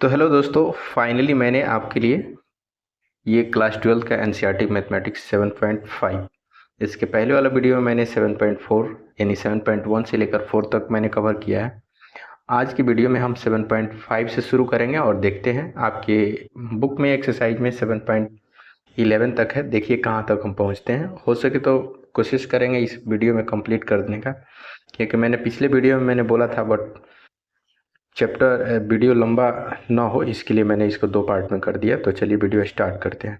तो हेलो दोस्तों, फाइनली मैंने आपके लिए ये क्लास 12 का एनसीईआरटी मैथमेटिक्स 7.5। इसके पहले वाला वीडियो में मैंने 7.4 यानी 7.1 से लेकर 4 तक मैंने कवर किया है। आज की वीडियो में हम 7.5 से शुरू करेंगे और देखते हैं आपके बुक में एक्सरसाइज में 7.11 तक है। देखिए कहाँ तक हम पहुँचते हैं। हो सके तो कोशिश करेंगे इस वीडियो में कंप्लीट कर देने का, क्योंकि मैंने पिछले वीडियो में मैंने बोला था बट चैप्टर वीडियो लंबा ना हो इसके लिए मैंने इसको 2 पार्ट में कर दिया। तो चलिए वीडियो स्टार्ट करते हैं।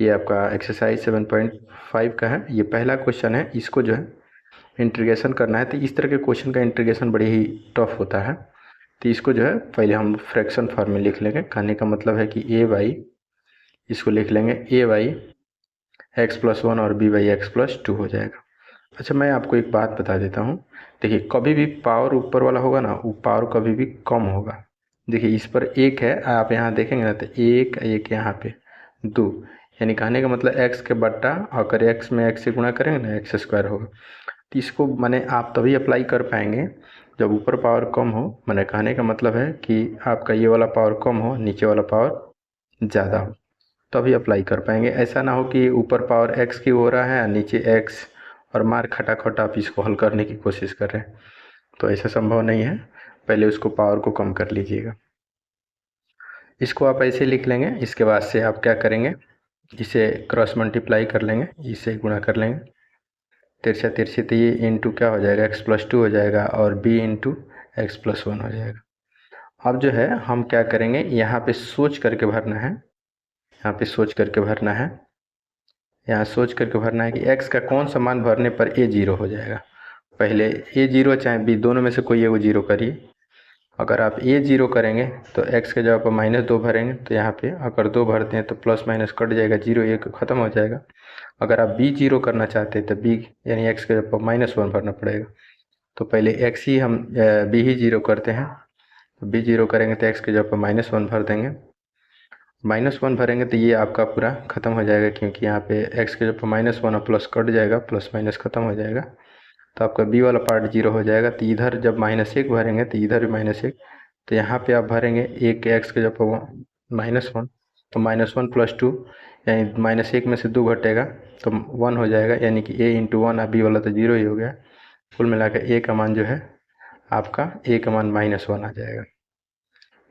ये आपका एक्सरसाइज 7.5 का है। ये पहला क्वेश्चन है, इसको जो है इंटीग्रेशन करना है। तो इस तरह के क्वेश्चन का इंटीग्रेशन बड़ी ही टफ होता है। तो इसको जो है पहले हम फ्रैक्शन फॉर्म में लिख लेंगे। कहने का मतलब है कि ए वाई, इसको लिख लेंगे ए वाई एक्स प्लस 1 और बी वाई एक्स प्लस 2 हो जाएगा। अच्छा, मैं आपको एक बात बता देता हूँ। देखिए, कभी भी पावर ऊपर वाला होगा ना, वो पावर कभी भी कम होगा। देखिए इस पर एक है, आप यहाँ देखेंगे ना तो एक एक यहाँ पे 2, यानी कहने का मतलब x के बट्टा अगर x में x से गुणा करेंगे ना एक्स स्क्वायर होगा। तो इसको माने आप तभी अप्लाई कर पाएंगे जब ऊपर पावर कम हो। माने कहने का मतलब है कि आपका ये वाला पावर कम हो, नीचे वाला पावर ज़्यादा हो, तभी अप्लाई कर पाएंगे। ऐसा ना हो कि ऊपर पावर x की हो रहा है और नीचे x और मार खटाखट आप इसको हल करने की कोशिश कर रहे हैं, तो ऐसा संभव नहीं है। पहले उसको पावर को कम कर लीजिएगा। इसको आप ऐसे लिख लेंगे। इसके बाद से आप क्या करेंगे, इसे क्रॉस मल्टीप्लाई कर लेंगे, इसे गुणा कर लेंगे तिरछा तिरछी। तो ये इंटू क्या हो जाएगा, x प्लस 2 हो जाएगा और b इंटू एक्स प्लस 1 हो जाएगा। अब जो है हम क्या करेंगे, यहाँ पे सोच करके भरना है। यहाँ पे सोच करके भरना है। यहाँ सोच करके भरना है कि x का कौन सा मान भरने पर a 0 हो जाएगा। पहले a 0 चाहे b, दोनों में से कोई एगो 0 करिए। अगर आप a 0 करेंगे तो x के जगह पर -2 भरेंगे, तो यहाँ पे अगर 2 भरते हैं तो प्लस माइनस कट जाएगा, 0 1 ख़त्म हो जाएगा। अगर आप b 0 करना चाहते हैं तो b यानी x के जगह पर -1 भरना पड़ेगा। तो पहले x ही हम b ही 0 करते हैं। तो b 0 करेंगे तो x के जगह पर -1 भर देंगे। -1 भरेंगे तो ये आपका पूरा ख़त्म हो जाएगा, क्योंकि यहाँ पे x के जगह पर -1 और प्लस कट जाएगा, प्लस माइनस ख़त्म हो जाएगा। तो आपका b वाला पार्ट 0 हो जाएगा। तो इधर जब -1 भरेंगे तो इधर भी -1, तो यहाँ पे आप भरेंगे एक एक्स के जब -1, तो -1 प्लस 2 यानी -1 में से 2 घटेगा तो 1 हो जाएगा, यानी कि a इंटू 1। अब b वाला तो 0 ही हो गया। कुल मिलाकर a का मान जो है आपका a का मान -1 आ जाएगा।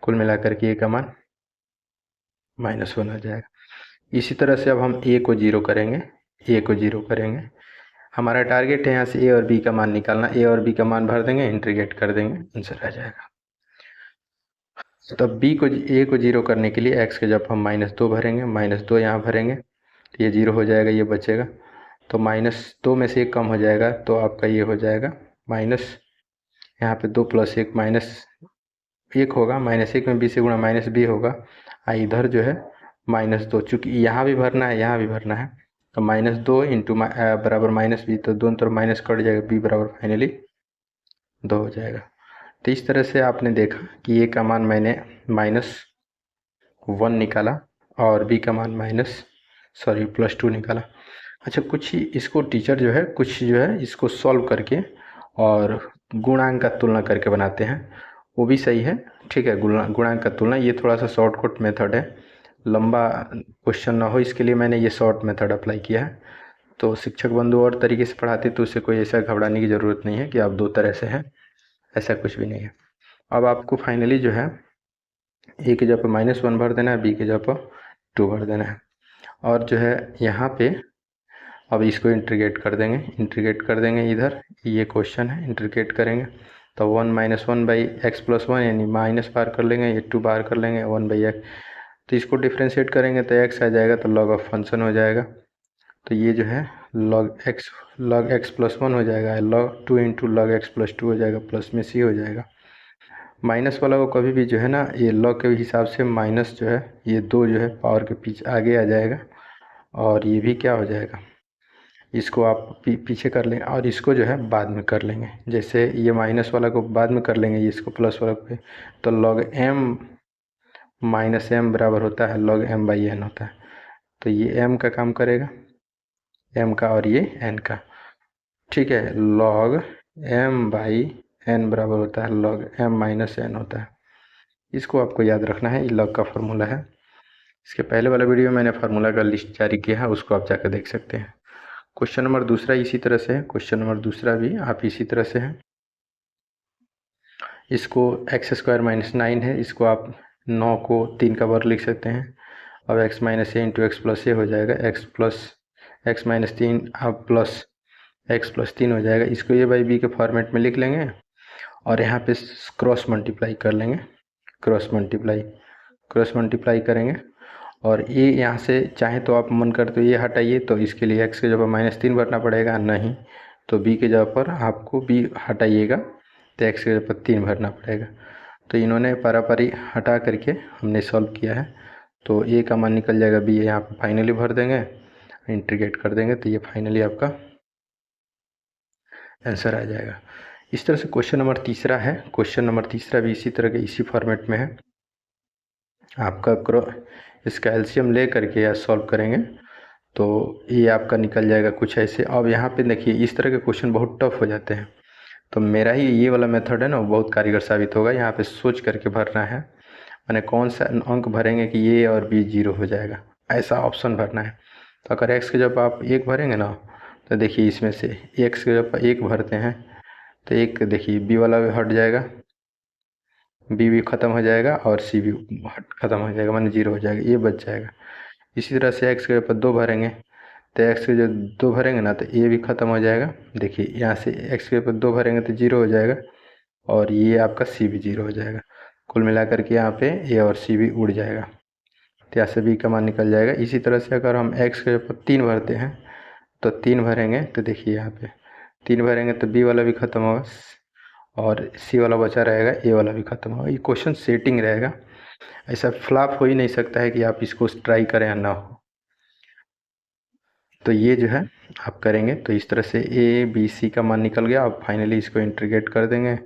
कुल मिलाकर के a का मान -1 आ जाएगा। इसी तरह से अब हम a को 0 करेंगे, a को 0 करेंगे। हमारा टारगेट है यहाँ से a और b का मान निकालना। a और b का मान भर देंगे, इंटीग्रेट कर देंगे, आंसर आ जाएगा। तब b को a को 0 करने के लिए x के जब हम -2 भरेंगे, -2 यहाँ भरेंगे तो ये 0 हो जाएगा, ये बचेगा। तो -2 में से 1 कम हो जाएगा तो आपका ये हो जाएगा माइनस, यहाँ पे 2 प्लस 1 -1 होगा। -1 में b से गुणा -b होगा। इधर जो है -2, चूँकि यहाँ भी भरना है यहाँ भी भरना है, तो -2 इंटू बराबर -b, तो दोनों तरफ माइनस कट जाएगा, b बराबर फाइनली 2 हो जाएगा। तो इस तरह से आपने देखा कि a का मान मैंने -1 निकाला और b का मान +2 निकाला। अच्छा, कुछ ही इसको टीचर जो है कुछ जो है इसको सॉल्व करके और गुणांक का तुलना करके बनाते हैं, वो भी सही है। ठीक है, गुणांक का तुलना ये थोड़ा सा शॉर्टकट मेथड है, लंबा क्वेश्चन ना हो इसके लिए मैंने ये शॉर्ट मेथड अप्लाई किया है। तो शिक्षक बंधु और तरीके से पढ़ाते तो उससे कोई ऐसा घबराने की ज़रूरत नहीं है कि आप 2 तरह से हैं, ऐसा कुछ भी नहीं है। अब आपको फाइनली जो है a के जगह पर -1 भर देना है, b के जगह पर 2 भर देना है। और जो है यहाँ पे अब इसको इंटीग्रेट कर देंगे, इधर ये क्वेश्चन है, इंटीग्रेट करेंगे तो 1 - 1 बाई एक्स प्लस 1 यानी माइनस बाहर कर लेंगे, ये 2 बाहर कर लेंगे, 1 बाई एक्स। तो इसको डिफ्रेंशिएट करेंगे तो x आ जाएगा, तो लॉग ऑफ फंक्शन हो जाएगा। तो ये जो है लॉग एक्स प्लस 1 हो जाएगा, log 2 into log x plus 2 हो जाएगा, प्लस में c हो जाएगा। माइनस वाला को कभी भी जो है ना, ये लॉग के हिसाब से माइनस जो है ये 2 जो है पावर के पीछे आगे आ जाएगा, और ये भी क्या हो जाएगा, इसको आप पीछे कर लेंगे और इसको जो है बाद में कर लेंगे। जैसे ये माइनस वाला को बाद में कर लेंगे, इसको प्लस वाला को, तो लॉग m माइनस m बराबर होता है लॉग m बाई n होता है। तो ये m का काम करेगा, m का, और ये n का। ठीक है, log m बाई n बराबर होता है log m माइनस n होता है। इसको आपको याद रखना है, ये लॉग का फार्मूला है। इसके पहले वाला वीडियो मैंने फार्मूला का लिस्ट जारी किया है, उसको आप जाकर देख सकते हैं। क्वेश्चन नंबर दूसरा इसी तरह से है, क्वेश्चन नंबर दूसरा भी आप इसी तरह से है। इसको x² - 9 है, इसको आप 9 को 3 का वर्ग लिख सकते हैं। अब x - a into x plus a हो जाएगा, x - 3 अब प्लस x+3 हो जाएगा। इसको a बाई बी के फॉर्मेट में लिख लेंगे और यहाँ पे क्रॉस मल्टीप्लाई कर लेंगे, क्रॉस मल्टीप्लाई करेंगे। और ये यहाँ से चाहे तो आप मन कर तो ये हटाइए, तो इसके लिए x के जगह -3 भरना पड़ेगा, नहीं तो b के जगह पर आपको b हटाइएगा तो x के जगह पर 3 भरना पड़ेगा। तो इन्होंने पारापारी हटा करके हमने सॉल्व किया है, तो a का मान निकल जाएगा, b यहाँ पर फाइनली भर देंगे, इंटीग्रेट कर देंगे तो ये फाइनली आपका आंसर आ जाएगा। इस तरह से क्वेश्चन नंबर तीसरा है, क्वेश्चन नंबर तीसरा भी इसी तरह के इसी फॉर्मेट में है। आपका इसका एलसीएम ले करके या सॉल्व करेंगे तो ये आपका निकल जाएगा कुछ ऐसे। अब यहाँ पे देखिए इस तरह के क्वेश्चन बहुत टफ हो जाते हैं, तो मेरा ही ये वाला मेथड है ना वो बहुत कारगर साबित होगा। यहाँ पे सोच करके भरना है, मैंने कौन सा अंक भरेंगे कि ये और बी 0 हो जाएगा, ऐसा ऑप्शन भरना है। तो अगर x के जब आप 1 भरेंगे ना, तो देखिए इसमें से x के जब 1 भरते हैं तो एक देखिए b वाला भी हट जाएगा, b भी ख़त्म हो जाएगा और c भी ख़त्म हो जाएगा, माने 0 हो जाएगा, ये बच जाएगा। इसी तरह से x के ऊपर 2 भरेंगे तो x के जो 2 भरेंगे ना तो ये भी ख़त्म हो जाएगा। देखिए यहाँ से x के ऊपर 2 भरेंगे तो 0 हो जाएगा और ये आपका c भी 0 हो जाएगा। कुल मिलाकर के यहाँ पे a और c भी उड़ जाएगा, तो यहाँ से b का मान निकल जाएगा। इसी तरह से अगर हम x के ऊपर 3 भरते हैं तो 3 भरेंगे तो देखिए यहाँ पे 3 भरेंगे तो b वाला भी ख़त्म होगा और c वाला बचा रहेगा, a वाला भी ख़त्म होगा। ये क्वेश्चन सेटिंग रहेगा, ऐसा फ्लॉप हो ही नहीं सकता है कि आप इसको ट्राई करें या ना हो। तो ये जो है आप करेंगे तो इस तरह से a b c का मान निकल गया। आप फाइनली इसको इंटीग्रेट कर देंगे,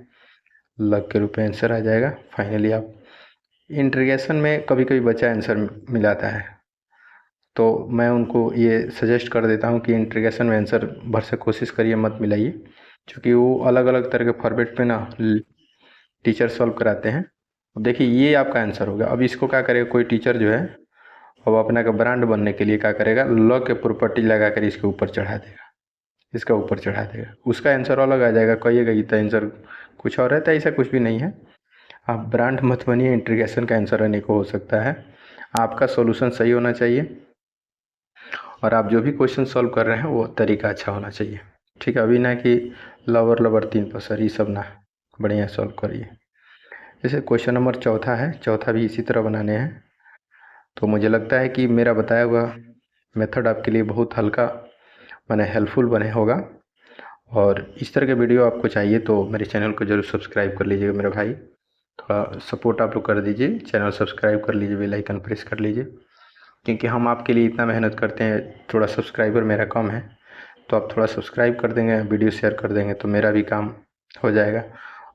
लग के रूप में आंसर आ जाएगा। फाइनली आप इंटीग्रेशन में कभी कभी बचा आंसर मिलाता है, तो मैं उनको ये सजेस्ट कर देता हूँ कि इंटीग्रेशन में आंसर भर से कोशिश करिए, मत मिलाइए, क्योंकि वो अलग अलग तरह के फॉर्मेट पे ना टीचर सॉल्व कराते हैं। अब देखिए ये आपका आंसर हो गया। अब इसको क्या करेगा कोई टीचर जो है, अब अपना का ब्रांड बनने के लिए क्या करेगा, लॉग के प्रॉपर्टी लगा कर इसके ऊपर चढ़ा देगा, इसका ऊपर चढ़ा देगा, उसका आंसर अलग आ जाएगा। कहिएगा कि तो आंसर कुछ और है, तो ऐसा कुछ भी नहीं है। आप ब्रांड मत बनिए, इंटीग्रेशन का आंसर अनेकों हो सकता है। आपका सॉल्यूशन सही होना चाहिए और आप जो भी क्वेश्चन सॉल्व कर रहे हैं वो तरीका अच्छा होना चाहिए, ठीक है। अभी ना कि लवर लवर 3 पसर, ये सब ना, बढ़िया सॉल्व करिए। जैसे क्वेश्चन नंबर चौथा है, चौथा भी इसी तरह बनाने हैं। तो मुझे लगता है कि मेरा बताया हुआ मेथड आपके लिए बहुत हल्का माने हेल्पफुल बने होगा। और इस तरह के वीडियो आपको चाहिए तो मेरे चैनल को ज़रूर सब्सक्राइब कर लीजिएगा मेरे भाई, थोड़ा सपोर्ट आप लोग कर दीजिए, चैनल सब्सक्राइब कर लीजिए, बेल आइकन प्रेस कर लीजिए, क्योंकि हम आपके लिए इतना मेहनत करते हैं। थोड़ा सब्सक्राइबर मेरा कम है, तो आप थोड़ा सब्सक्राइब कर देंगे, वीडियो शेयर कर देंगे तो मेरा भी काम हो जाएगा।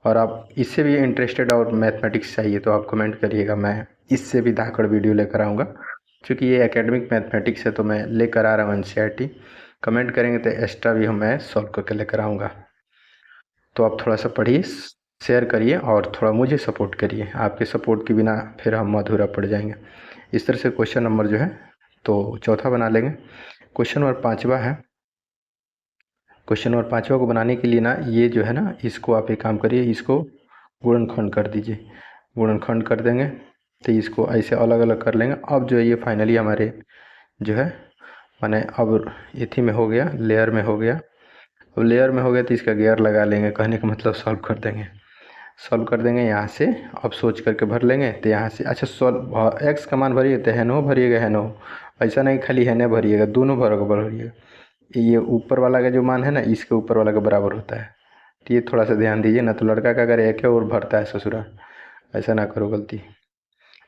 और आप इससे भी इंटरेस्टेड और मैथमेटिक्स चाहिए तो आप कमेंट करिएगा, मैं इससे भी धाकड़ वीडियो लेकर आऊँगा, क्योंकि ये एकेडमिक मैथमेटिक्स है तो मैं लेकर आ रहा हूँ NCERT। कमेंट करेंगे तो एक्स्ट्रा भी हम मैं सॉल्व करके लेकर आऊँगा। तो आप थोड़ा सा पढ़िए, शेयर करिए और थोड़ा मुझे सपोर्ट करिए, आपके सपोर्ट के बिना फिर हम अधूरा पड़ जाएंगे। इस तरह से क्वेश्चन नंबर जो है तो चौथा बना लेंगे। क्वेश्चन नंबर पाँचवा है, क्वेश्चन नंबर पाँचवा को बनाने के लिए ना ये जो है ना, इसको आप एक काम करिए, इसको गुणनखंड कर दीजिए, गुणनखंड कर देंगे तो इसको ऐसे अलग अलग कर लेंगे। अब जो ये फाइनली हमारे जो है माने अब इथी में हो गया, लेयर में हो गया। अब लेयर में हो गया तो इसका गियर लगा लेंगे, कहने का मतलब सॉल्व कर देंगे, सॉल्व कर देंगे यहाँ से। अब सोच करके भर लेंगे तो यहाँ से अच्छा सॉल्व एक्स का मान भरिए तो हैनो भरिएगा, हैनो ऐसा नहीं खाली हैने भरिएगा, दोनों भरिएगा। ये ऊपर वाला का जो मान है ना इसके ऊपर वाला का बराबर होता है, तो ये थोड़ा सा ध्यान दीजिए ना, तो लड़का का अगर एक है और भरता है ससुरा, ऐसा ना करो गलती,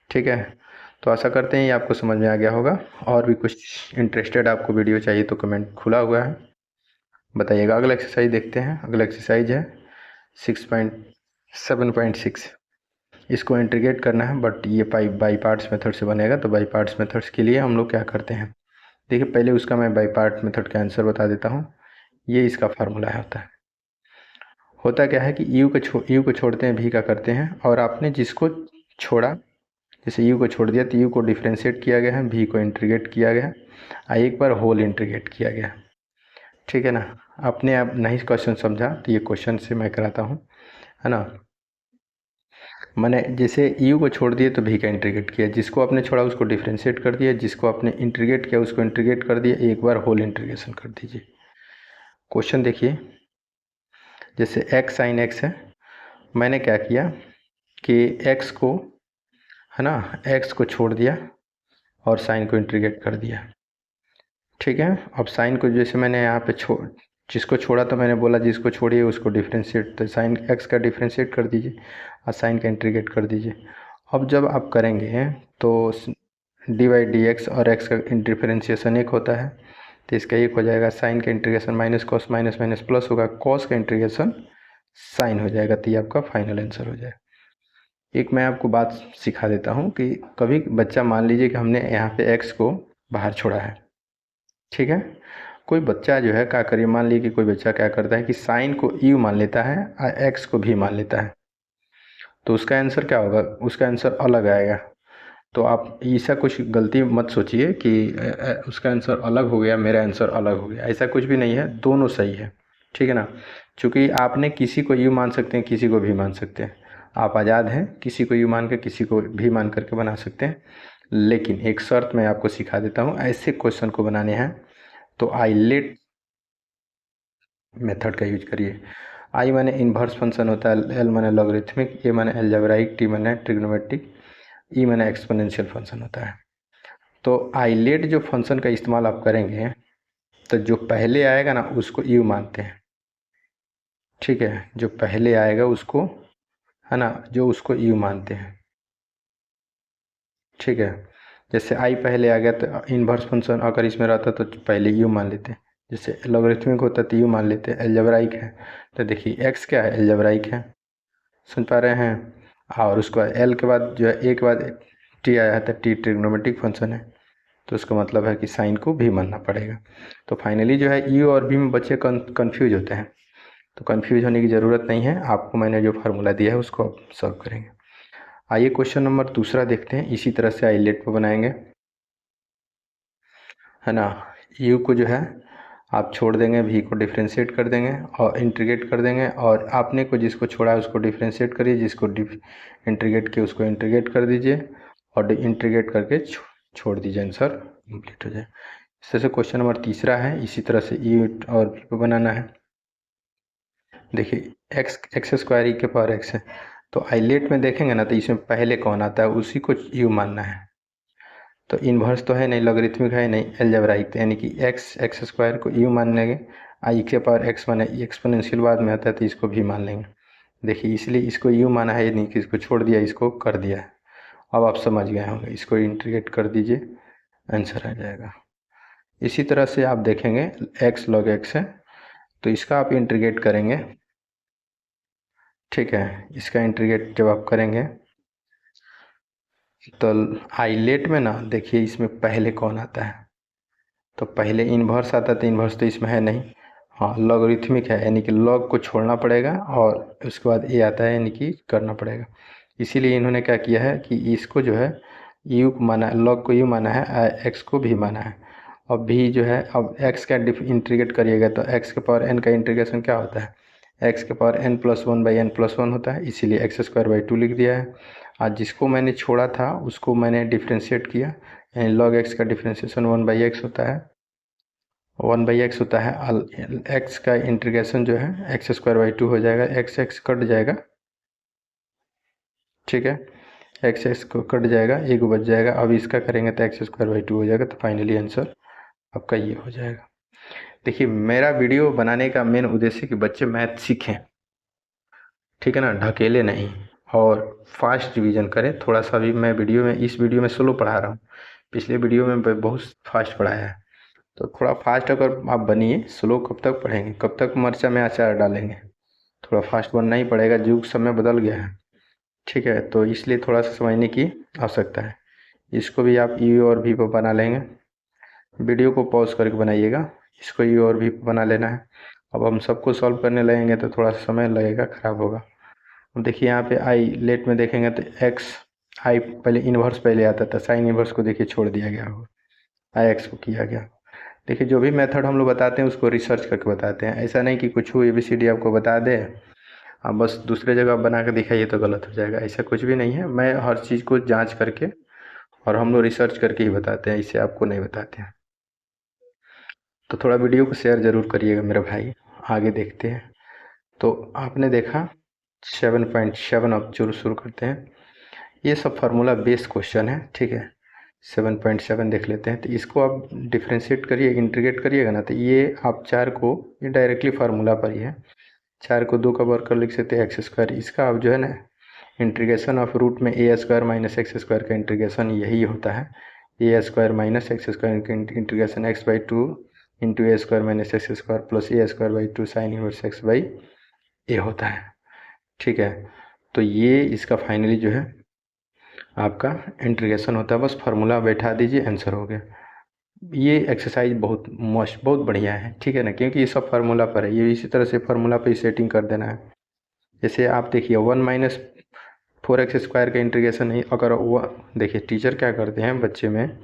ठीक है। तो आशा करते हैं ये आपको समझ में आ गया होगा। और भी कुछ इंटरेस्टेड आपको वीडियो चाहिए तो कमेंट खुला हुआ है, बताइएगा। अगला एक्सरसाइज देखते हैं। अगला एक्सरसाइज है 6.7.6। इसको इंटीग्रेट करना है, बट ये बाई पार्ट्स मेथड से बनेगा। तो बाई पार्ट्स मेथड्स के लिए हम लोग क्या करते हैं, देखिए पहले उसका मैं बाई पार्ट मेथड का आंसर बता देता हूँ। ये इसका फार्मूला होता क्या है कि यू को छोड़ते हैं, भी का करते हैं, और आपने जिसको छोड़ा, जैसे यू को छोड़ दिया तो यू को डिफ्रेंशिएट किया गया है, वी को इंटीग्रेट किया गया और एक बार होल इंटीग्रेट किया गया। ठीक है ना। अपने आप नहीं क्वेश्चन समझा तो ये क्वेश्चन से मैं कराता हूँ, है ना। मैंने जैसे यू को छोड़ दिए तो वी का इंटीग्रेट किया, जिसको आपने छोड़ा उसको डिफ्रेंशिएट कर दिया, जिसको आपने इंटीग्रेट किया उसको इंटीग्रेट कर दिया, एक बार होल इंटीग्रेशन कर दीजिए। क्वेश्चन देखिए, जैसे x साइन x है, मैंने क्या किया कि x को, है ना, x को छोड़ दिया और साइन को इंटीग्रेट कर दिया। ठीक है। अब साइन को जैसे मैंने यहाँ पे जिसको छोड़ा तो मैंने बोला जिसको छोड़िए उसको डिफ्रेंशिएट, तो साइन x का डिफ्रेंशिएट कर दीजिए और साइन का इंटीग्रेट कर दीजिए। अब जब आप करेंगे तो डी बाई डी एक्स और x का डिफ्रेंशिएशन एक होता है, तो इसका एक हो जाएगा, साइन का integration minus cos minus minus plus होगा, कॉस का इंटीग्रेशन साइन हो जाएगा, तो ये आपका फाइनल आंसर हो जाएगा। एक मैं आपको बात सिखा देता हूँ कि कभी बच्चा, मान लीजिए कि हमने यहाँ पे x को बाहर छोड़ा है, ठीक है। कोई बच्चा जो है क्या करिए, मान लीजिए कि कोई बच्चा क्या करता है कि साइन को यू मान लेता है और x को भी मान लेता है, तो उसका आंसर क्या होगा, उसका आंसर अलग आएगा। तो आप ऐसा कुछ गलती मत सोचिए कि उसका आंसर अलग हो गया, मेरा आंसर अलग हो गया, ऐसा कुछ भी नहीं है, दोनों सही है। ठीक है ना। चूँकि आपने किसी को यू मान सकते हैं, किसी को भी मान सकते हैं, आप आज़ाद हैं, किसी को यू मान कर किसी को भी मान करके बना सकते हैं। लेकिन एक शर्त मैं आपको सिखा देता हूँ, ऐसे क्वेश्चन को बनाने हैं तो आइलेट मेथड का यूज करिए। आई माने इन्वर्स फंक्शन होता है, एल माने लॉगरिथमिक, ए माने अलजेब्राइक, टी माने ट्रिग्नोमेट्रिक, ई माने एक्सपोनेंशियल फंक्शन होता है। तो आइलेट जो फंक्शन का इस्तेमाल आप करेंगे तो जो पहले आएगा ना उसको यू मानते हैं। ठीक है, जो पहले आएगा उसको, है ना, जो उसको यू मानते हैं। ठीक है। जैसे आई पहले आ गया तो इन्वर्स फंक्शन अगर इसमें रहता तो पहले यू मान लेते हैं, जैसे लॉगरिथमिक होता तो यू मान लेते हैं। अलजेब्राइक है तो देखिए एक्स क्या है, अलजेब्राइक है, सुन पा रहे हैं। और उसके बाद एल के बाद जो है एक बाद टी आया है तो टी ट्रिग्नोमेट्रिक फंक्शन है, तो उसका मतलब है कि साइन को भी मानना पड़ेगा। तो फाइनली जो है यू और भी में बच्चे कन्फ्यूज होते हैं, तो कन्फ्यूज होने की ज़रूरत नहीं है, आपको मैंने जो फार्मूला दिया है उसको आप सॉल्व करेंगे। आइए क्वेश्चन नंबर दूसरा देखते हैं, इसी तरह से आइलेट पर बनाएंगे, है ना। यू को जो है आप छोड़ देंगे, भी को डिफ्रेंशिएट कर देंगे और इंटीग्रेट कर देंगे, और आपने को जिसको छोड़ा है उसको डिफ्रेंशिएट करिए, जिसको इंटीग्रेट किया उसको इंटीग्रेट कर दीजिए और इंटीग्रेट करके छोड़ दीजिए, आंसर कंप्लीट हो जाए। इस तरह से क्वेश्चन नंबर तीसरा है, इसी तरह से ई और भी को बनाना है। देखिए एक्स स्क्वायर ई के पावर एक्स है, तो आइलेट में देखेंगे ना तो इसमें पहले कौन आता है उसी को यू मानना है। तो इन्वर्स तो है नहीं, लॉगरिथमिक है नहीं, अलजेब्राइक, यानी कि एक्स स्क्वायर को यू मान लेंगे, आई के पावर एक्स माने एक्सपोनेंशियल बाद में आता है तो इसको भी मान लेंगे। देखिए इसलिए इसको यू माना है, नहीं कि इसको छोड़ दिया, इसको कर दिया है। अब आप समझ गए होंगे, इसको इंटीग्रेट कर दीजिए, आंसर आ जाएगा। इसी तरह से आप देखेंगे एक्स लॉग एक्स है, तो इसका आप इंटीग्रेट करेंगे। ठीक है, इसका इंटीग्रेट जब आप करेंगे तो आइलेट में ना देखिए इसमें पहले कौन आता है, तो पहले इन्वर्स आता है, तो इन्वर्स तो इसमें है नहीं। हाँ, लॉगरिथमिक है, यानी कि लॉग को छोड़ना पड़ेगा और उसके बाद ए आता है, यानी कि करना पड़ेगा। इसीलिए इन्होंने क्या किया है कि इसको जो है यू माना, लॉग को यू माना है, एक्स को भी माना है। अब भी जो है, अब एक्स का इंटीग्रेट करिएगा तो एक्स के पावर एन का इंटीग्रेशन क्या होता है, एक्स के power n plus one by n plus one होता है, इसीलिए एक्स स्क्वायर बाई टू लिख दिया है। और जिसको मैंने छोड़ा था उसको मैंने डिफ्रेंशिएट किया, यानी लॉग एक्स का डिफ्रेंशिएशन वन बाई एक्स होता है, वन बाई एक्स होता है। एक्स का इंटीग्रेशन जो है एक्स स्क्वायर बाई टू हो जाएगा, एक्स एक्स कट जाएगा। ठीक है, एक्स एक्स को कट जाएगा, एक बच जाएगा। अब इसका करेंगे तो एक्स स्क्वायर बाई टू हो जाएगा, तो फाइनली आंसर आपका ये हो जाएगा। देखिए मेरा वीडियो बनाने का मेन उद्देश्य कि बच्चे मैथ सीखें, ठीक है ना, ढकेले नहीं, और फास्ट रिवीजन करें। थोड़ा सा भी मैं वीडियो में, इस वीडियो में स्लो पढ़ा रहा हूँ, पिछले वीडियो में बहुत फास्ट पढ़ाया है, तो थोड़ा फास्ट अगर आप बनिए, स्लो कब तक पढ़ेंगे, कब तक मिर्चा में अचार डालेंगे, थोड़ा फास्ट बनना ही पड़ेगा, युग समय बदल गया है। ठीक है, तो इसलिए थोड़ा सा समझने की आवश्यकता है। इसको भी आप यू और भी पर बना लेंगे, वीडियो को पॉज करके बनाइएगा, इसको यू और भी बना लेना है। अब हम सबको सॉल्व करने लगेंगे तो थोड़ा सा समय लगेगा, ख़राब होगा। अब देखिए यहाँ पे आई लेट में देखेंगे तो एक्स आई पहले इन्वर्स पहले आता था, साइन इन्वर्स को देखिए छोड़ दिया गया हो, आई एक्स को किया गया। देखिए जो भी मेथड हम लोग बताते हैं उसको रिसर्च करके बताते हैं, ऐसा नहीं कि कुछ ABCD आपको बता दे आप बस दूसरे जगह बना के दिखाइए तो गलत हो जाएगा, ऐसा कुछ भी नहीं है। मैं हर चीज़ को जांच करके और हम लोग रिसर्च करके ही बताते हैं, इससे आपको नहीं बताते हैं। तो थोड़ा वीडियो को शेयर ज़रूर करिएगा मेरे भाई, आगे देखते हैं। तो आपने देखा 7.7, अब शुरू करते हैं। ये सब फार्मूला बेस्ड क्वेश्चन है, ठीक है। 7.7 देख लेते हैं। तो इसको आप डिफ्रेंशिएट करिए, इंटीग्रेट करिएगा ना, तो ये आप 4 को, ये डायरेक्टली फार्मूला पर ही है। 4 को 2 का वर्ग कर लिख सकते हैं एक्स स्क्वायर। इसका आप जो है ना इंटीग्रेशन ऑफ रूट में a square minus x square का इंटीग्रेशन यही होता है। A square minus x square का integration x/2 into a square minus x square plus a square by 2 sine inverse x by a होता है, ठीक है। तो ये इसका फाइनली जो है आपका इंटीग्रेशन होता है। बस फार्मूला बैठा दीजिए, आंसर हो गया। ये एक्सरसाइज बहुत मस्त, बहुत बढ़िया है, ठीक है ना, क्योंकि ये सब फार्मूला पर है। ये इसी तरह से फार्मूला पर ही सेटिंग कर देना है। जैसे आप देखिए 1-4x² का इंटीग्रेशन नहीं, अगर वो देखिए टीचर क्या करते हैं बच्चे में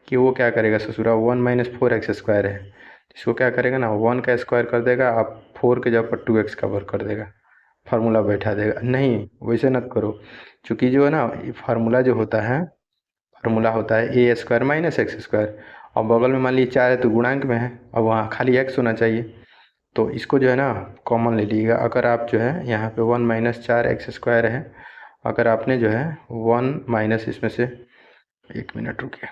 कि वो क्या करेगा ससुरा, 1-4x² है, इसको क्या करेगा ना 1 का स्क्वायर कर देगा, आप 4 के जगह पर 2x का वर्ग कर देगा, फार्मूला बैठा देगा। नहीं, वैसे मत करो, चूँकि जो है ना फार्मूला जो होता है, फार्मूला होता है a square minus x square, और बगल में मान लीजिए 4 है तो गुणांक में है, अब वहाँ खाली x होना चाहिए। तो इसको जो है ना कॉमन ले लीजिएगा। अगर आप जो है यहाँ पे 1-4x² है, अगर आपने जो है 1 माइनस इसमें से, 1 मिनट रुकिए,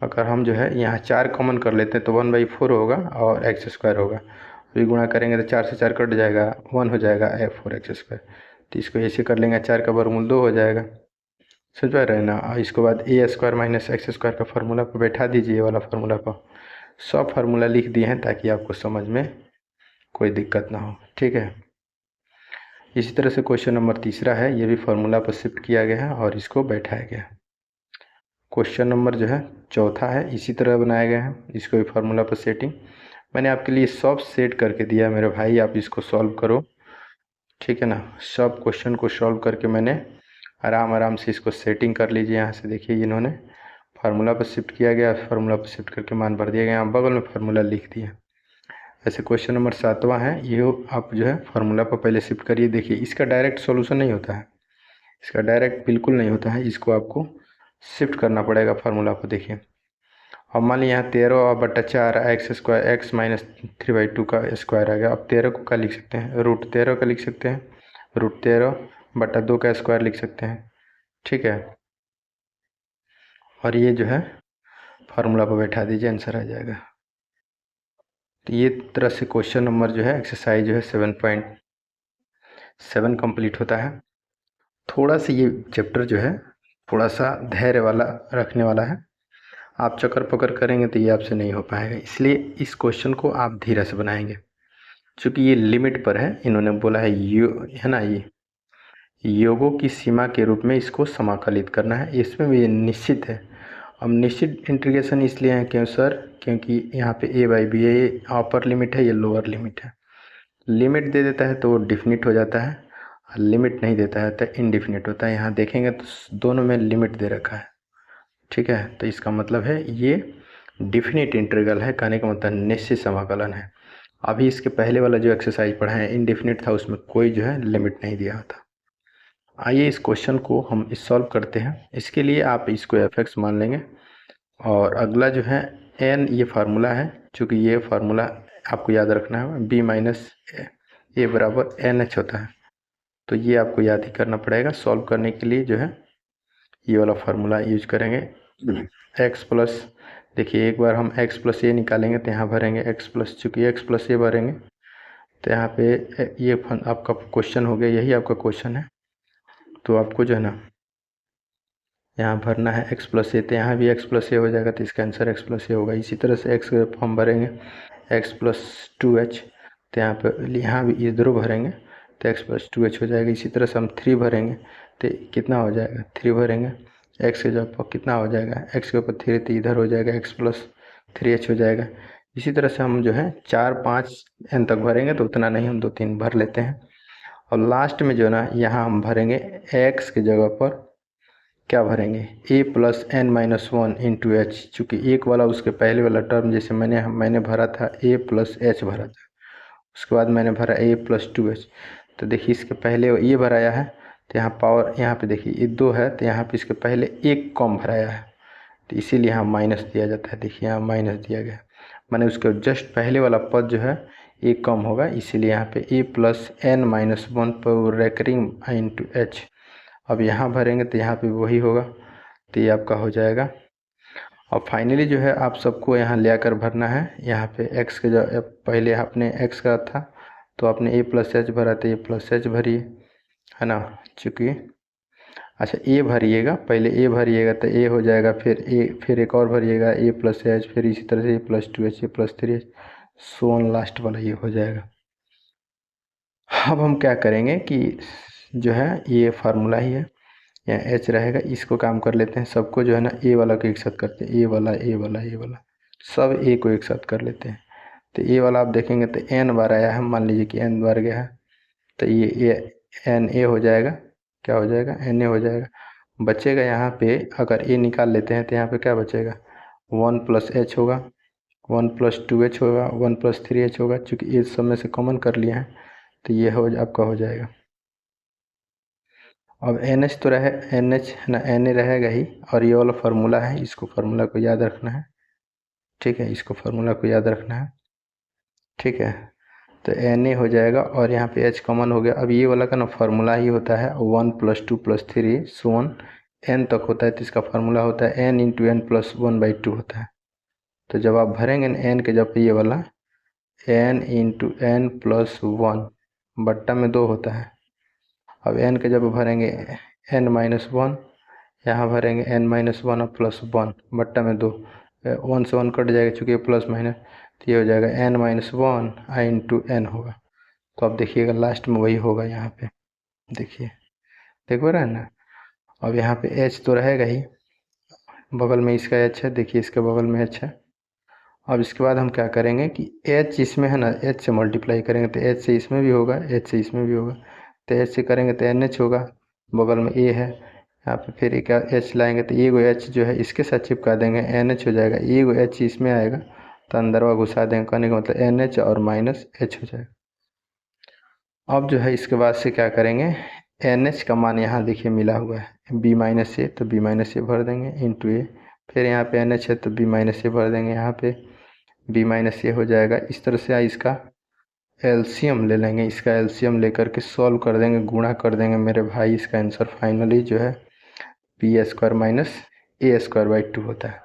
अगर हम जो है यहाँ 4 कॉमन कर लेते हैं तो 1/4 होगा और x² होगा। अभी गुणा करेंगे तो 4 से 4 कट जाएगा, 1 हो जाएगा 4x²। तो इसको ऐसे कर लेंगे, 4 का वर्गमूल 2 हो जाएगा, समझ पा रहे हैं ना। और इसके बाद ए स्क्वायर माइनस एक्स स्क्वायर का फार्मूला पर बैठा दीजिए, ये वाला फार्मूला पर। सब फार्मूला लिख दिए हैं ताकि आपको समझ में कोई दिक्कत ना हो, ठीक है। इसी तरह से क्वेश्चन नंबर तीसरा है, ये भी फार्मूला पर शिफ्ट किया गया है और इसको बैठाया गया है। क्वेश्चन नंबर जो है चौथा है, इसी तरह बनाया गया है, इसको भी फार्मूला पर सेटिंग मैंने आपके लिए सब सेट करके दिया मेरे भाई, आप इसको सॉल्व करो, ठीक है ना। सब क्वेश्चन को सॉल्व करके मैंने आराम से इसको सेटिंग कर लीजिए। यहाँ से देखिए इन्होंने फार्मूला पर शिफ्ट किया गया, फार्मूला पर शिफ्ट करके मान भर दिया गया, यहाँ बगल में फार्मूला लिख दिया। ऐसे क्वेश्चन नंबर 7वां है, ये आप जो है फार्मूला पर पहले शिफ्ट करिए। देखिए इसका डायरेक्ट सॉल्यूशन नहीं होता है, इसका डायरेक्ट बिल्कुल नहीं होता है, इसको आपको शिफ्ट करना पड़ेगा फार्मूला पर। देखिए अब मान लीजिए यहाँ 13/4 एक्स स्क्वायर एक्स माइनस 3/2 का स्क्वायर आ गया। अब 13 को क्या लिख सकते हैं, √13 का लिख सकते हैं, √13/2 का स्क्वायर लिख सकते हैं, ठीक है। और ये जो है फार्मूला पर बैठा दीजिए, आंसर आ जाएगा। तो ये तरह से क्वेश्चन नंबर जो है एक्सरसाइज जो है 7.7 कंप्लीट होता है। थोड़ा सा ये चैप्टर जो है थोड़ा सा धैर्य वाला रखने वाला है, आप चक्कर पकड़ करेंगे तो ये आपसे नहीं हो पाएगा, इसलिए इस क्वेश्चन को आप धीरे से बनाएंगे। चूँकि ये लिमिट पर है, इन्होंने बोला है है ना, ये योगों की सीमा के रूप में इसको समाकलित करना है, इसमें भी ये निश्चित है। अब निश्चित इंटीग्रेशन इसलिए है क्यों सर, क्योंकि यहाँ पे a/b है, ये अपर लिमिट है, ये लोअर लिमिट है। लिमिट दे देता है तो वो डिफिनिट हो जाता है, और लिमिट नहीं देता है तो इनडिफिनिट होता है। यहाँ देखेंगे तो दोनों में लिमिट दे रखा है, ठीक है। तो इसका मतलब है ये डिफिनिट इंटीग्रल है, कहने का मतलब निश्चित समाकलन है। अभी इसके पहले वाला जो एक्सरसाइज पढ़ा है इनडिफिनिट था, उसमें कोई जो है लिमिट नहीं दिया था। आइए इस क्वेश्चन को हम सॉल्व करते हैं। इसके लिए आप इसको f(x) मान लेंगे, और अगला जो है n, ये फार्मूला है, चूँकि ये फार्मूला आपको याद रखना है, b माइनस ए बराबर NH होता है, तो ये आपको याद ही करना पड़ेगा। सॉल्व करने के लिए जो है ये वाला फार्मूला यूज करेंगे। x प्लस, देखिए एक बार हम x प्लस ए निकालेंगे तो यहाँ भरेंगे x प्लस, चूँकि x प्लस ए भरेंगे तो यहाँ पे ये आपका क्वेश्चन हो गया, यही आपका क्वेश्चन है। तो आपको जो है ना यहाँ भरना है x प्लस ए, तो यहाँ भी x प्लस ए हो जाएगा, तो इसका आंसर x प्लस ए होगा। इसी तरह से x हम भरेंगे x प्लस 2h, तो यहाँ भी इधरों भरेंगे तो x प्लस 2h हो जाएगा। इसी तरह से हम 3 भरेंगे तो कितना हो जाएगा, 3 भरेंगे, x के जगह पर कितना हो जाएगा, x के ऊपर 3 तो इधर हो जाएगा x प्लस 3h हो जाएगा। इसी तरह से हम जो है 4, 5 n तक भरेंगे, तो उतना नहीं, हम 2, 3 भर लेते हैं। और लास्ट में जो है ना यहाँ हम भरेंगे x की जगह पर क्या भरेंगे, a plus n minus one into h, चूँकि एक वाला उसके पहले वाला टर्म जैसे मैंने भरा था ए प्लस एच भरा था, उसके बाद मैंने भरा ए प्लस टू एच। तो देखिए इसके पहले ये भराया है तो यहाँ पावर, यहाँ पे देखिए ये 2 है तो यहाँ पे इसके पहले एक कम भराया है तो इसीलिए यहाँ माइनस दिया जाता है। देखिए यहाँ माइनस दिया गया, मैंने उसके जस्ट पहले वाला पद जो है एक कम होगा, इसीलिए यहाँ पे ए प्लस एन माइनस वन पर रेकरिंग इंटू एच। अब यहाँ भरेंगे तो यहाँ पे वही होगा तो ये आपका हो जाएगा। और फाइनली जो है आप सबको यहाँ ले आकर भरना है, यहाँ पे x के जो पहले आपने x का था तो आपने ए प्लस एच भरा तो ए प्लस एच भरिए, है ना। चूँकि अच्छा ए भरिएगा, पहले ए भरिएगा तो ए हो जाएगा, फिर एक और भरिएगा ए प्लस एच, फिर इसी तरह से ए प्लस टू एच, ए प्लस थ्री एच, सोन लास्ट वाला ये हो जाएगा। अब हम क्या करेंगे कि जो है ये फार्मूला ही है, यहाँ एच रहेगा, इसको काम कर लेते हैं, सबको जो है ना ए वाला को एक साथ करते हैं, ए वाला ए वाला ए वाला सब ए को एक साथ कर लेते हैं। तो ए वाला आप देखेंगे तो एन बार आया है, मान लीजिए कि एन बार गया है तो ये एन ए हो जाएगा, क्या हो जाएगा, एन ए हो जाएगा। बचेगा यहाँ पे, अगर ए निकाल लेते हैं तो यहाँ पे क्या बचेगा, वन प्लस एच होगा, वन प्लस टू एच होगा, वन प्लस थ्री एच होगा, चूँकि ये सब में से कॉमन कर लिया है तो ये हो आपका हो जाएगा। अब एन एच तो रहे, एन एच है ना, एन ए रहेगा ही, और ये वाला फार्मूला है, इसको फार्मूला को याद रखना है, ठीक है, इसको फार्मूला को याद रखना है, ठीक है। तो एन ए हो जाएगा और यहाँ पे एच कॉमन हो गया। अब ये वाला का ना फार्मूला ही होता है one plus two plus three so on n तक होता है, तो इसका फार्मूला होता है n into n plus one by two होता है। तो जब आप भरेंगे ना एन के, जब ये वाला n into n plus one बट्टा में 2 होता है। अब एन के जब भरेंगे एन माइनस वन, यहाँ भरेंगे एन माइनस वन और प्लस वन बट्टा में 2, 1 से 1 कट जाएगा चूँकि प्लस माइनस, तो ये हो जाएगा एन माइनस वन आई इंटू एन होगा। तो अब देखिएगा लास्ट में वही होगा, यहाँ पे देखिए, देख पा रहे हैं ना। अब यहाँ पे एच तो रहेगा ही, बगल में इसका एच है, देखिए इसके बगल में एच है। अब इसके बाद हम क्या करेंगे कि एच इसमें है ना, एच से मल्टीप्लाई करेंगे तो एच से इसमें भी होगा, एच से इसमें भी होगा, तो एच से करेंगे तो एन एच होगा, बगल में ए है, यहाँ पे फिर एक एच लाएंगे तो ये गो एच जो है इसके साथ चिपका देंगे, एन एच हो जाएगा, ये गो एच इसमें आएगा तो अंदरवा घुसा देंगे, कहने का मतलब एन एच और माइनस एच हो जाएगा। अब जो है इसके बाद से क्या करेंगे, एन एच का मान यहाँ देखिए मिला हुआ है बी माइनस ए, तो बी माइनस ए भर देंगे इंटू ए, फिर यहाँ पे एन एच है तो बी माइनस ए भर देंगे, यहाँ पे बी माइनस ए हो जाएगा। इस तरह से इसका एलसीएम ले लेंगे, इसका एलसीएम लेकर के सॉल्व कर देंगे, गुणा कर देंगे मेरे भाई, इसका आंसर फाइनली जो है B square minus A square by two होता है।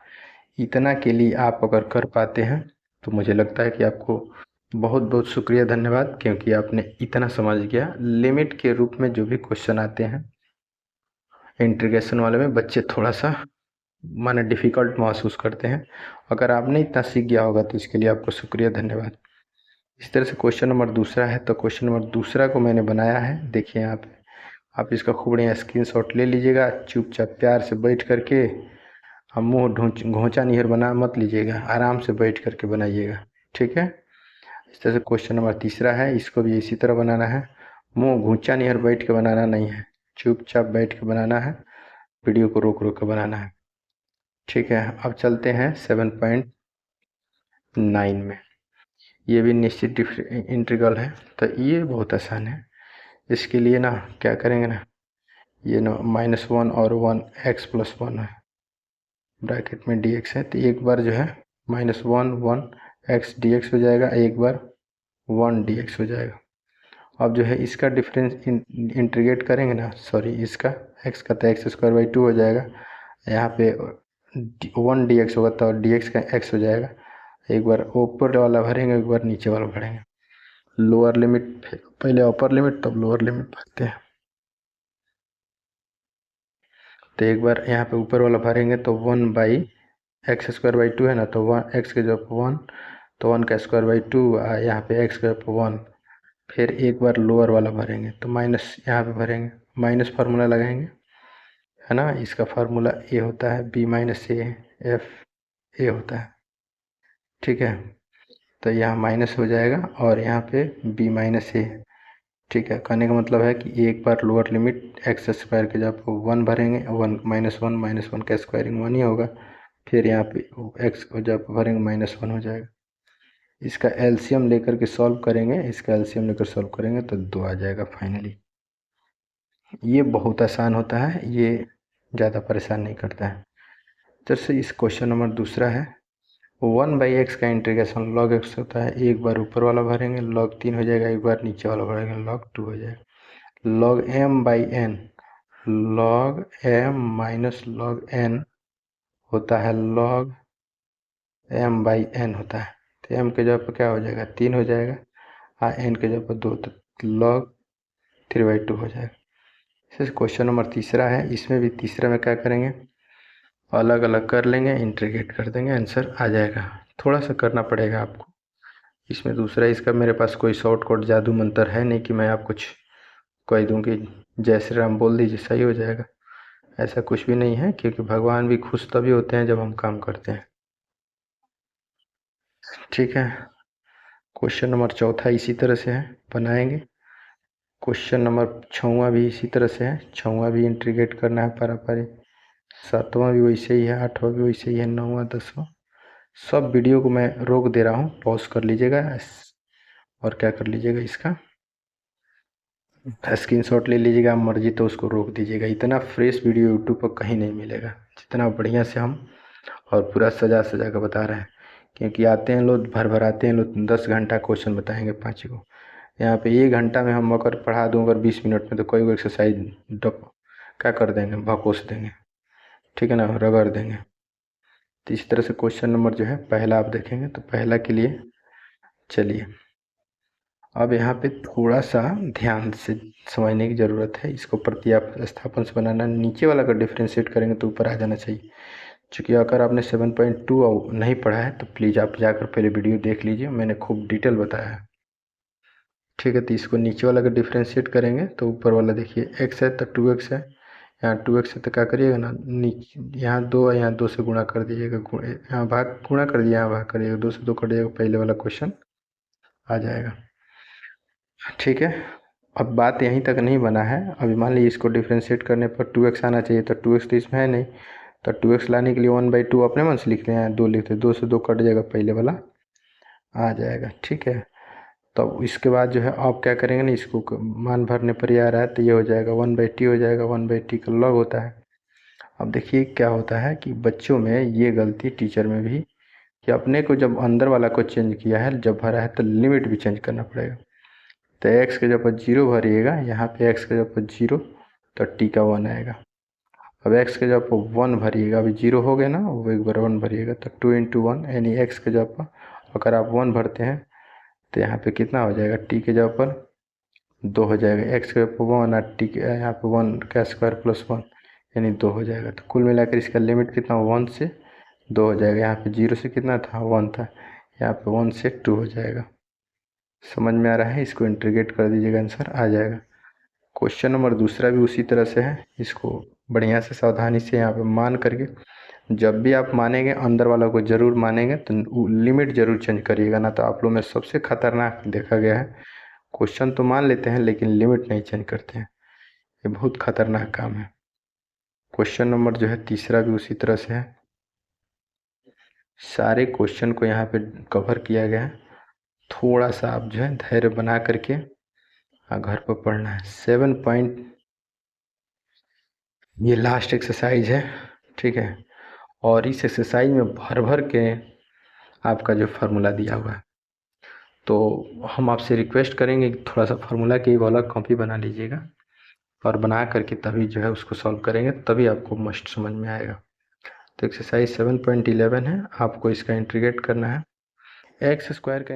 इतना के लिए आप अगर कर पाते हैं तो मुझे लगता है कि आपको बहुत बहुत शुक्रिया, धन्यवाद, क्योंकि आपने इतना समझ गया। लिमिट के रूप में जो भी क्वेश्चन आते हैं इंटीग्रेशन वाले में, बच्चे थोड़ा सा माने डिफ़िकल्ट महसूस करते हैं, अगर आपने इतना सीख गया होगा तो इसके लिए आपको शुक्रिया, धन्यवाद। इस तरह से क्वेश्चन नंबर दूसरा है, तो क्वेश्चन नंबर दूसरा को मैंने बनाया है, देखिए आप इसका खूब बढ़िया स्क्रीनशॉट ले लीजिएगा, चुपचाप प्यार से बैठ करके, हम मुँह घोंचा निहर बना मत लीजिएगा, आराम से बैठ करके बनाइएगा, ठीक है। इस तरह से क्वेश्चन नंबर तीसरा है, इसको भी इसी तरह बनाना है, मुँह घूंचा निहर बैठ के बनाना नहीं है, चुपचाप बैठ के बनाना है, वीडियो को रोक रोक के बनाना है, ठीक है। अब चलते हैं 7.9 में, ये भी निश्चित इंटीग्रल है, तो ये बहुत आसान है। इसके लिए ना क्या करेंगे ना, ये ना -1 और 1 x प्लस 1 है, ब्रैकेट में dx है, तो एक बार जो है -1 x dx हो जाएगा, एक बार 1 dx हो जाएगा। अब जो है इसका डिफरेंस इंटीग्रेट करेंगे ना, सॉरी इसका x का तो एक्स स्क्वायर बाई टू हो जाएगा, यहाँ पे 1 dx होगा तो dx का x हो जाएगा, एक बार ऊपर वाला भरेंगे, एक बार नीचे वाला भरेंगे, लोअर लिमिट पहले अपर लिमिट तब लोअर लिमिट भरते हैं। तो एक बार यहाँ पे ऊपर वाला भरेंगे तो 1 by x square by to है ना, तो 1 एक्स के जब 1 तो 1 का स्क्वायर बाई टू, यहाँ पे एक्स के 1, फिर एक बार लोअर वाला भरेंगे तो माइनस यहाँ पे भरेंगे, माइनस फार्मूला लगाएंगे, है ना। इसका फार्मूला ए होता है B minus A F A होता है, ठीक है। तो यहाँ माइनस हो जाएगा और यहाँ पे बी माइनस ए, ठीक है, कहने का मतलब है कि एक बार लोअर लिमिट एक्स स्क्वायर के जब 1 भरेंगे, 1 माइनस वन का स्क्वायरिंग 1 ही होगा, फिर यहाँ पे एक्स को जब भरेंगे -1 हो जाएगा। इसका एलसीएम लेकर के सॉल्व करेंगे, इसका एलसीएम लेकर सॉल्व करेंगे तो 2 आ जाएगा फाइनली। ये बहुत आसान होता है, ये ज़्यादा परेशान नहीं करता है। जैसे इस क्वेश्चन नंबर दूसरा है, 1/x का इंटीग्रेशन log x होता है, एक बार ऊपर वाला भरेंगे log 3 हो जाएगा, एक बार नीचे वाला भरेंगे log 2 हो जाएगा। log m/n, log m minus log n होता है log m/n होता है। तो m के जगह पर क्या हो जाएगा, 3 हो जाएगा, और n के जगह पर 2, तो log 3/2 हो जाएगा। जैसे क्वेश्चन नंबर तीसरा है, इसमें भी तीसरे में क्या करेंगे, अलग अलग कर लेंगे, इंटीग्रेट कर देंगे, आंसर आ जाएगा। थोड़ा सा करना पड़ेगा आपको इसमें। दूसरा, इसका मेरे पास कोई शॉर्टकट जादू मंत्र है नहीं कि मैं आप कुछ कह दूँ कि जय श्री राम बोल दीजिए सही हो जाएगा, ऐसा कुछ भी नहीं है, क्योंकि भगवान भी खुश तभी होते हैं जब हम काम करते हैं। ठीक है, क्वेश्चन नंबर चौथा इसी तरह से है, बनाएंगे। क्वेश्चन नंबर छवा भी इसी तरह से है, छवा भी इंटीग्रेट करना है पारा, सातवां भी वैसे ही है, आठवां भी वैसे ही है, नौवां, दसवां। सब वीडियो को मैं रोक दे रहा हूँ, पॉज कर लीजिएगा और क्या कर लीजिएगा, इसका स्क्रीनशॉट ले लीजिएगा, मर्जी तो उसको रोक दीजिएगा। इतना फ्रेश वीडियो यूट्यूब पर कहीं नहीं मिलेगा जितना बढ़िया से हम और पूरा सजा सजा कर बता रहे हैं। क्योंकि आते हैं लोग, भर भर आते हैं लोग, 10 घंटा क्वेश्चन बताएंगे 5 को। यहाँ पे 1 घंटा में हम अगर पढ़ा दूँ अगर 20 मिनट में, तो कोई वो एक्सरसाइज डप क्या कर देंगे, भकोस देंगे, ठीक है ना, रगड़ देंगे। तो इस तरह से क्वेश्चन नंबर जो है पहला आप देखेंगे, तो पहला के लिए चलिए अब यहाँ पे थोड़ा सा ध्यान से समझने की ज़रूरत है। इसको प्रतिस्थापन से बनाना, नीचे वाला अगर डिफ्रेंशिएट करेंगे तो ऊपर आ जाना चाहिए। चूँकि अगर आपने 7.2 नहीं पढ़ा है तो प्लीज़ आप जाकर पहले वीडियो देख लीजिए, मैंने खूब डिटेल बताया है। ठीक है, तो इसको नीचे वाला अगर डिफ्रेंशिएट करेंगे तो ऊपर वाला देखिए x है तो 2x है, यहाँ 2x है तो क्या करिएगा ना, नीचे यहाँ 2 है, यहाँ 2 से गुणा कर दीजिएगा, यहाँ भाग गुणा कर दिया, यहाँ भाग करिएगा, 2 से 2 कट जाएगा, पहले वाला क्वेश्चन आ जाएगा। ठीक है, अब बात यहीं तक नहीं बना है। अभी मान लीजिए इसको डिफ्रेंशिएट करने पर 2x आना चाहिए, तो 2x तो इसमें है नहीं, तो 2x लाने के लिए 1/2 अपने मन से लिख रहे हैं, 2 लिखते, 2 से 2 कट जाएगा, पहले वाला आ जाएगा। ठीक है, तब इसके बाद जो है आप क्या करेंगे ना, इसको मान भरने पर ही आ रहा है तो ये हो जाएगा 1/t हो जाएगा, 1/t का लॉग होता है। अब देखिए क्या होता है कि बच्चों में ये गलती, टीचर में भी, कि अपने को जब अंदर वाला को चेंज किया है, जब भरा है तो लिमिट भी चेंज करना पड़ेगा। तो x के जगह पर 0 भरिएगा, यहाँ पे x के जगह पर 0, तो t का 1 आएगा। अब x के जगह पर 1 भरिएगा, अभी 0 हो गया ना, वो एक बार 1 भरिएगा, तो 2 × 1 यानी x के जगह पर अगर आप 1 भरते हैं तो यहाँ पे कितना हो जाएगा, t के जगह पर 2 हो जाएगा, x के जगह पर 1 और t के यहाँ पे 1 का स्क्वायर प्लस 1 यानी 2 हो जाएगा। तो कुल मिलाकर इसका लिमिट कितना, 1 से 2 हो जाएगा। यहाँ पे 0 से कितना था, 1 था, यहाँ पे 1 से 2 हो जाएगा। समझ में आ रहा है, इसको इंटीग्रेट कर दीजिएगा, आंसर आ जाएगा। क्वेश्चन नंबर दूसरा भी उसी तरह से है, इसको बढ़िया से सावधानी से यहाँ पे मान करके, जब भी आप मानेंगे अंदर वाला को ज़रूर मानेंगे, तो लिमिट ज़रूर चेंज करिएगा, ना तो आप लोग में सबसे खतरनाक देखा गया है, क्वेश्चन तो मान लेते हैं लेकिन लिमिट नहीं चेंज करते हैं, ये बहुत खतरनाक काम है। क्वेश्चन नंबर जो है तीसरा भी उसी तरह से है, सारे क्वेश्चन को यहाँ पे कवर किया गया है। थोड़ा सा आप जो है धैर्य बना करके घर पर पढ़ना है। 7 पॉइंट, ये लास्ट एक्सरसाइज है, ठीक है, और इस एक्सरसाइज में भर भर के आपका जो फार्मूला दिया हुआ है, तो हम आपसे रिक्वेस्ट करेंगे कि थोड़ा सा फार्मूला की वाला कॉपी बना लीजिएगा, और बना करके तभी जो है उसको सॉल्व करेंगे, तभी आपको मस्ट समझ में आएगा। तो एक्सरसाइज 7.11 है, आपको इसका इंटीग्रेट करना है, x² का